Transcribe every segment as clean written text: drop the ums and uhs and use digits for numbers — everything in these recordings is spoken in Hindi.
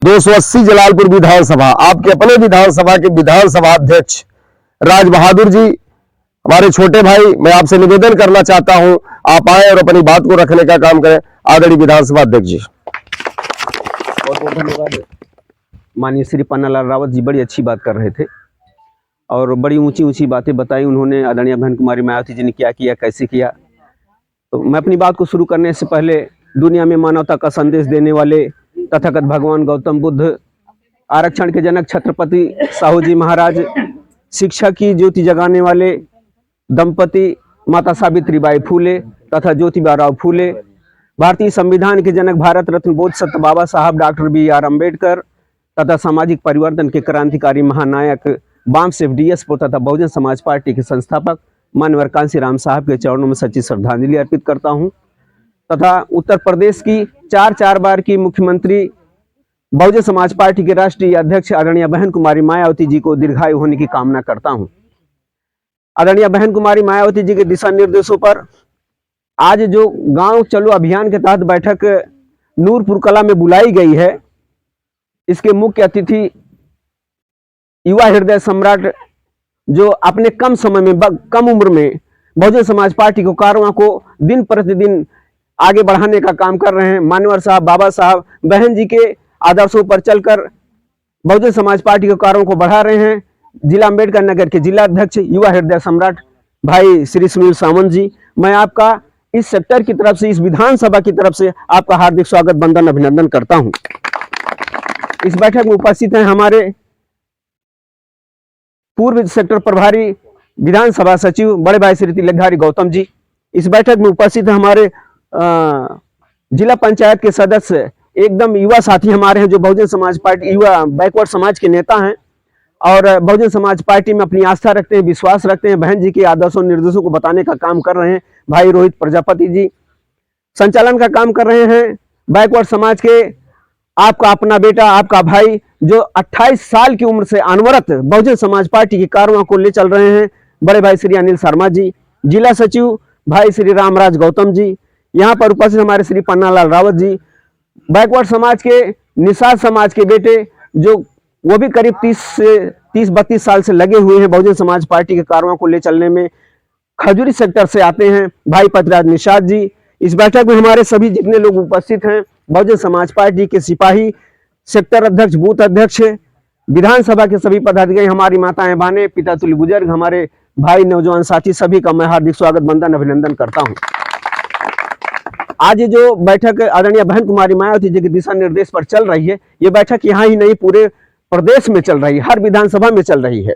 280 जलालपुर विधानसभा, आपके अपने विधानसभा के विधानसभा अध्यक्ष राज बहादुर जी, हमारे छोटे भाई, मैं आपसे निवेदन करना चाहता हूं, आप आए और अपनी बात को रखने का काम करें। आदरणीय विधानसभा अध्यक्ष जी। बहुत बहुत धन्यवाद। माननीय श्री पन्नालाल रावत जी बड़ी अच्छी बात कर रहे थे और बड़ी ऊंची ऊंची बातें बताई उन्होंने। आदरणीय बहन कुमारी मायावती जी ने क्या किया, कैसे किया। तो मैं अपनी बात को शुरू करने से पहले दुनिया में मानवता का संदेश देने वाले तथागत भगवान गौतम बुद्ध, आरक्षण के जनक छत्रपति साहू जी महाराज, शिक्षा की ज्योति जगाने वाले दंपति माता सावित्रीबाई फूले तथा ज्योतिबा फूले, भारतीय संविधान के जनक भारत रत्न बोधिसत्व बाबा साहब डॉक्टर B.R. अम्बेडकर तथा सामाजिक परिवर्तन के क्रांतिकारी महानायक बामसेफ DSPO तथा बहुजन समाज पार्टी के संस्थापक माननीय कांशीराम साहब के चरणों में सच्ची श्रद्धांजलि अर्पित करता हूं तथा उत्तर प्रदेश की 4 बार की मुख्यमंत्री बहुजन समाज पार्टी के राष्ट्रीय अध्यक्ष आदरणीय बहन कुमारी मायावती जी को दीर्घायु होने की कामना करता हूं। आदरणीय बहन कुमारी मायावती जी के दिशा निर्देशों पर आज जो गांव चलो अभियान के तहत बैठक नूरपुर कला में बुलाई गई है, इसके मुख्य अतिथि युवा हृदय सम्राट जो अपने कम समय में, कम उम्र में बहुजन समाज पार्टी के कार्यों को दिन प्रतिदिन आगे बढ़ाने का काम कर रहे हैं, मान्यवर साहब बाबा साहब बहन जी के आदर्शों पर चलकर बहुजन समाज पार्टी के कार्यों को बढ़ा रहे हैं। जिला अम्बेडकर नगर के जिला अध्यक्ष युवा हृदय सम्राट भाई श्री सुनील सावंत जी, मैं आपका इस सेक्टर की तरफ से, इस विधानसभा की तरफ से आपका हार्दिक स्वागत, वंदन, अभिनंदन करता हूं। इस बैठक में उपस्थित हैं हमारे पूर्व सेक्टर प्रभारी विधानसभा सचिव बड़े भाई श्री तिलकधारी गौतम जी। इस बैठक में उपस्थित है हमारे जिला पंचायत के सदस्य, एकदम युवा साथी हमारे हैं जो बहुजन समाज पार्टी युवा बैकवर्ड समाज के नेता हैं और बहुजन समाज पार्टी में अपनी आस्था रखते हैं, विश्वास रखते हैं, बहन जी के आदर्शों निर्देशों को बताने का काम कर रहे हैं। भाई रोहित प्रजापति जी संचालन का काम कर रहे हैं। बैकवर्ड समाज के आपका अपना बेटा, आपका भाई जो 28 साल की उम्र से अनवरत बहुजन समाज पार्टी के कार्यों को ले चल रहे हैं, बड़े भाई श्री अनिल शर्मा जी। जिला सचिव भाई श्री रामराज गौतम जी। यहाँ पर उपस्थित हमारे श्री पन्नालाल रावत जी, बैकवर्ड समाज के निषाद समाज के बेटे जो वो भी करीब 30-32 साल से लगे हुए हैं बहुजन समाज पार्टी के कार्यों को ले चलने में, खजूरी सेक्टर से आते हैं भाई पतराज निषाद जी। इस बैठक में हमारे सभी जितने लोग उपस्थित हैं, बहुजन समाज पार्टी के सिपाही, सेक्टर अध्यक्ष, बूथ अध्यक्ष, विधानसभा के सभी पदाधिकारी, हमारी माताएं बहनें, पिता तुल्य बुजुर्ग, हमारे भाई नौजवान साथी, सभी का मैं हार्दिक स्वागत, वंदन, अभिनंदन करता हूं। आज जो बैठक आदरणीय बहन कुमारी मायावती जी के दिशा निर्देश पर चल रही है, ये बैठक यहाँ ही नहीं पूरे प्रदेश में चल रही है, हर विधानसभा में चल रही है।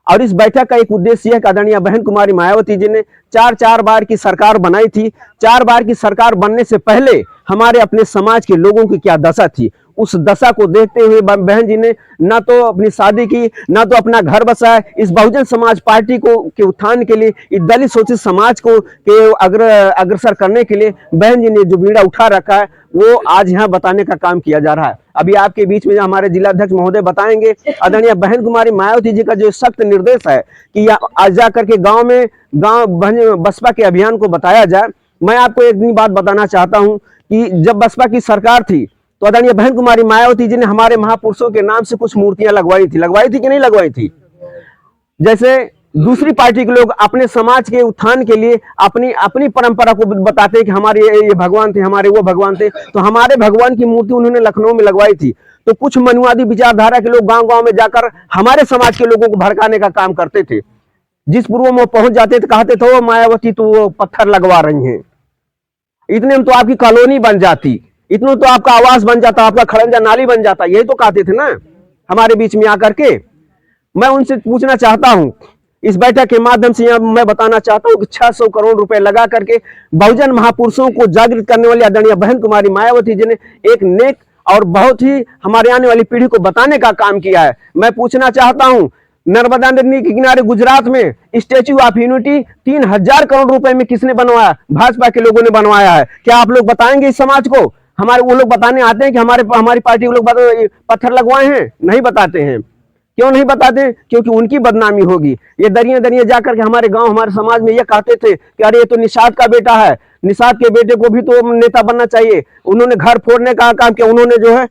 और इस बैठक का एक उद्देश्य है कि आदरणीय बहन कुमारी मायावती जी ने 4 बार की सरकार बनाई थी। 4 बार की सरकार बनने से पहले हमारे अपने समाज के लोगों की क्या दशा थी, उस दशा को देखते हुए बहन जी ने ना तो अपनी शादी की, ना तो अपना घर बसाया। इस बहुजन समाज पार्टी को के उत्थान के लिए, इस दलित शोषित समाज को के अग्रसर करने के लिए बहन जी ने जो बीड़ा उठा रखा है, वो आज यहाँ बताने का काम किया जा रहा है। अभी आपके बीच में हमारे जिला अध्यक्ष महोदय बताएंगे। आदरणीय बहन कुमारी मायावती जी का जो सख्त निर्देश है कि आज जाकर के गांव बसपा के अभियान को बताया जाए। मैं आपको एक बात बताना चाहता हूं कि जब बसपा की सरकार थी तो आदरणीय बहन कुमारी मायावती जी ने हमारे महापुरुषों के नाम से कुछ मूर्तियां लगवाई थी कि नहीं लगवाई थी। जैसे दूसरी पार्टी के लोग अपने समाज के उत्थान के लिए अपनी परंपरा को बताते हैं कि हमारे ये भगवान थे, हमारे वो भगवान थे, तो हमारे भगवान की मूर्ति उन्होंने लखनऊ में लगवाई थी। तो कुछ मनुवादी विचारधारा के लोग गांव-गांव में जाकर हमारे समाज के लोगों को भड़काने का काम करते थे। जिस पूर्व में पहुंच जाते थे, कहते थे वो मायावती तो वो पत्थर लगवा रही हैं, इतने में तो आपकी कॉलोनी बन जाती, इतना तो आपका आवास बन जाता, आपका खड़ंजा नाली बन जाता, यही तो कहते थे ना हमारे बीच में आकर के। मैं उनसे पूछना चाहता हूं, इस बैठक के माध्यम से यहाँ मैं बताना चाहता हूं कि 600 करोड़ रुपए लगा करके बहुजन महापुरुषों को जागृत करने वाली आदरणीय बहन कुमारी मायावती जी ने एक नेक और बहुत ही हमारे आने वाली पीढ़ी को बताने का काम किया है। मैं पूछना चाहता हूं, नर्मदा नदी के किनारे गुजरात में स्टैच्यू ऑफ यूनिटी 3000 करोड़ रुपए में किसने बनवाया? भाजपा के लोगों ने बनवाया है। क्या आप लोग बताएंगे इस समाज को? हमारे वो लोग बताने आते हैं कि हमारी पार्टी के लोग पत्थर लगवाए हैं? नहीं बताते हैं। क्यों नहीं बताते? क्योंकि उनकी बदनामी होगी। ये दरिया जाकर के हमारे गांव, हमारे समाज में ये कहते थे कि अरे ये तो निषाद का बेटा है, निषाद के बेटे को भी तो नेता बनना चाहिए। उन्होंने घर फोड़ने का काम किया, उन्होंने जो है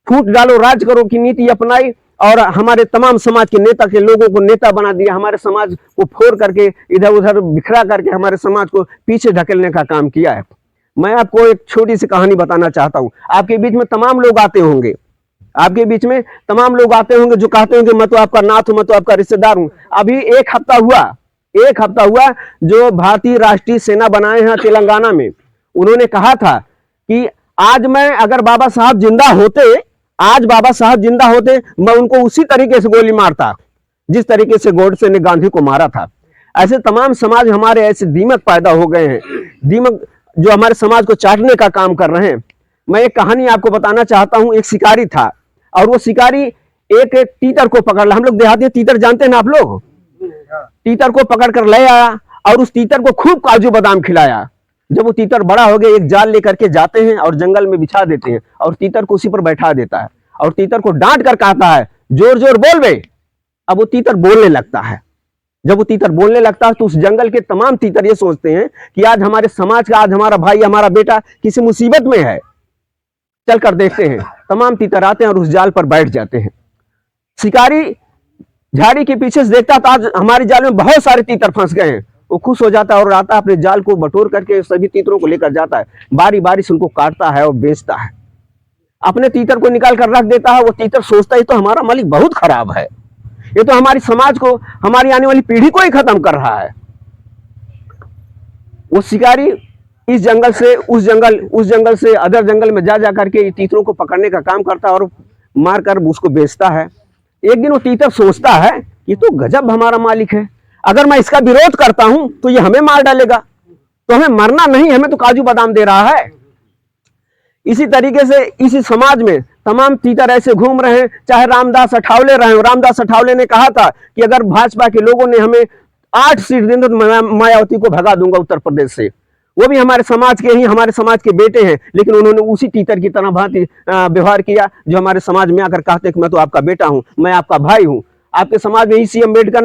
फूट डालो राज करो की नीति अपनाई और हमारे तमाम समाज के नेता के लोगों को नेता बना दिया, हमारे समाज को फोड़ करके इधर उधर बिखरा करके हमारे समाज को पीछे ढकेलने का काम किया है। मैं आपको एक छोटी सी कहानी बताना चाहता हूँ। आपके बीच में तमाम लोग आते होंगे, आपके बीच में तमाम लोग आते होंगे जो कहते होंगे मैं तो आपका नाथ हूं, मैं तो आपका रिश्तेदार हूं। अभी एक हफ्ता हुआ जो भारतीय राष्ट्रीय सेना बनाए हैं तेलंगाना में, उन्होंने कहा था कि आज मैं अगर बाबा साहब जिंदा होते मैं उनको उसी तरीके से गोली मारता जिस तरीके से गोडसे ने गांधी को मारा था। ऐसे तमाम समाज हमारे ऐसे दीमक पैदा हो गए हैं, दीमक जो हमारे समाज को चाटने का काम कर रहे हैं। मैं एक कहानी आपको बताना चाहता हूं। एक शिकारी था और वो शिकारी एक तीतर को पकड़ ला। हम लोग देहाती तीतर जानते हैं ना आप लोग, तीतर को पकड़ कर ले आया और उस तीतर को खूब काजू बादाम खिलाया। जब वो तीतर बड़ा हो गया एक जाल लेकर के जाते हैं और जंगल में बिछा देते हैं और तीतर को उसी पर बैठा देता है और तीतर को डांट कर कहता है जोर जोर बोल बे। अब वो तीतर बोलने लगता है। जब वो तीतर बोलने लगता है तो उस जंगल के तमाम तीतर ये सोचते हैं कि आज हमारे समाज का, आज हमारा भाई हमारा बेटा किसी मुसीबत में है, चल कर देखते हैं। तमाम तीतर आते हैं और उस जाल पर बैठ जाते हैं। शिकारी झाड़ी के पीछे से देखता था आज हमारे जाल में बहुत सारे तीतर फंस गए हैं। वो खुश हो जाता है और आता है अपने जाल को बटोर करके सभी तीतरों को लेकर जाता है, बारी बारी से उनको काटता है और बेचता है। अपने तीतर को निकाल कर रख देता है। वो तीतर सोचता है तो हमारा मालिक बहुत खराब है, ये तो हमारी समाज को, हमारी आने वाली पीढ़ी को ही खत्म कर रहा है। वो शिकारी इस जंगल से उस जंगल से अदर जंगल में जा करके तीतरों को पकड़ने का काम करता है और मार कर उसको बेचता है। एक दिन वो तीतर सोचता है ये तो गजब हमारा मालिक है, अगर मैं इसका विरोध करता हूं तो ये हमें मार डालेगा, तो हमें मरना नहीं, हमें तो काजू बादाम दे रहा है। इसी तरीके से इसी समाज में तमाम तीतर ऐसे घूम रहे हैं, चाहे रामदास अठावले रहे। रामदास अठावले ने कहा था कि अगर भाजपा के लोगों ने हमें 8 सीट दें तो मायावती को भगा दूंगा उत्तर प्रदेश से। वो भी हमारे समाज के ही, हमारे समाज के बेटे हैं, लेकिन उन्होंने उसी तीतर की तरह भांति व्यवहार किया जो हमारे समाज में आकर कहते कि मैं तो आपका बेटा हूं, मैं आपका भाई हूं। आपके समाज में इसी अम्बेडकर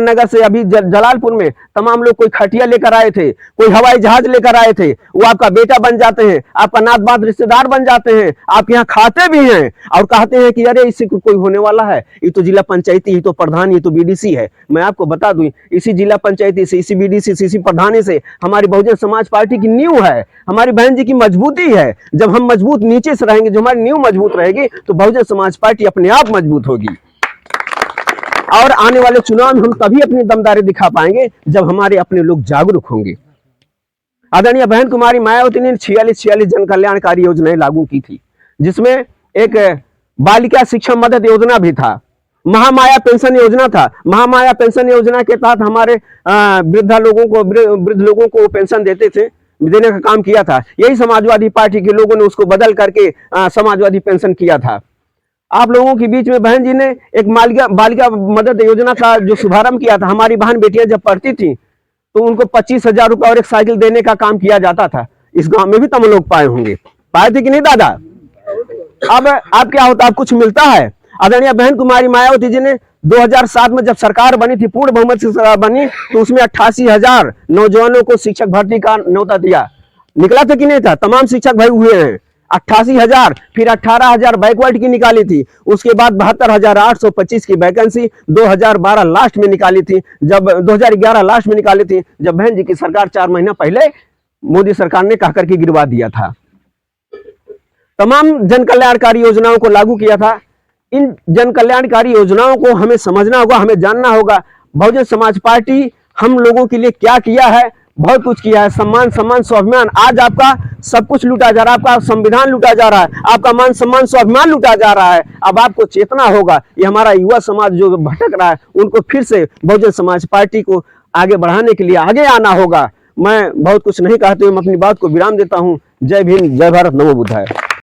नगर से अभी जलालपुर में तमाम लोग कोई खटिया लेकर आए थे, कोई हवाई जहाज लेकर आए थे, वो आपका बेटा बन जाते हैं, आपका नात बात रिश्तेदार बन जाते हैं, आप यहाँ खाते भी हैं और कहते हैं कि अरे इससे कोई होने वाला है, ये तो जिला पंचायती, ये तो प्रधान, ये तो बीडीसी है। मैं आपको बता दूं इसी जिला पंचायती से, इसी बीडीसी से, इसी प्रधानी से हमारी बहुजन समाज पार्टी की नींव है, हमारी बहन जी की मजबूती है। जब हम मजबूत नीचे से रहेंगे, जो हमारी नींव मजबूत रहेगी तो बहुजन समाज पार्टी अपने आप मजबूत होगी और आने वाले चुनाव में हम तभी अपनी दमदारी दिखा पाएंगे जब हमारे अपने लोग जागरूक होंगे। आदरणीय बहन कुमारी मायावती ने 46 जन कल्याणकारी योजनाएं लागू की थी, जिसमें एक बालिका शिक्षा मदद योजना भी था, महामाया पेंशन योजना था। महामाया पेंशन योजना के तहत हमारे वृद्ध लोगों को पेंशन देने का काम किया था। यही समाजवादी पार्टी के लोगों ने उसको बदल करके समाजवादी पेंशन किया था। आप लोगों के बीच में बहन जी ने एक बालिका मदद योजना का जो शुभारंभ किया था। हमारी बहन बेटियां जब पढ़ती थी तो उनको 25,000 रुपए और एक साइकिल देने का काम किया जाता था। इस गांव में भी तमाम लोग पाए होंगे, पाए थे कि नहीं दादा? अब क्या होता है, कुछ मिलता है। आदरणीय बहन कुमारी मायावती जी ने 2007 में जब सरकार बनी थी, पूर्ण बहुमत से सरकार बनी, तो उसमें 88,000 नौजवानों को शिक्षक भर्ती का न्योता दिया। निकला था कि नहीं था? तमाम शिक्षक भाई हुए हैं 88,000। फिर 18,000 बैकवर्ड की निकाली थी, उसके बाद 72,825 की वैकेंसी 2012 लास्ट में निकाली थी, जब 2011 लास्ट में निकाली थी, जब बहन जी की सरकार 4 महीना पहले मोदी सरकार ने कह करके गिरवा दिया था। तमाम जन कल्याणकारी योजनाओं को लागू किया था। इन जन कल्याणकारी योजनाओं को हमें समझना होगा, हमें जानना होगा बहुजन समाज पार्टी हम लोगों के लिए क्या किया है। बहुत कुछ किया है, सम्मान स्वाभिमान। आज आपका सब कुछ लूटा जा रहा है, आपका संविधान लूटा जा रहा है, आपका मान सम्मान स्वाभिमान लूटा जा रहा है। अब आपको चेतना होगा, ये हमारा युवा समाज जो भटक रहा है उनको फिर से बहुजन समाज पार्टी को आगे बढ़ाने के लिए आगे आना होगा। मैं बहुत कुछ नहीं कहते हुए मैं अपनी बात को विराम देता हूँ। जय भीम, जय भारत, नमो बुद्धाय।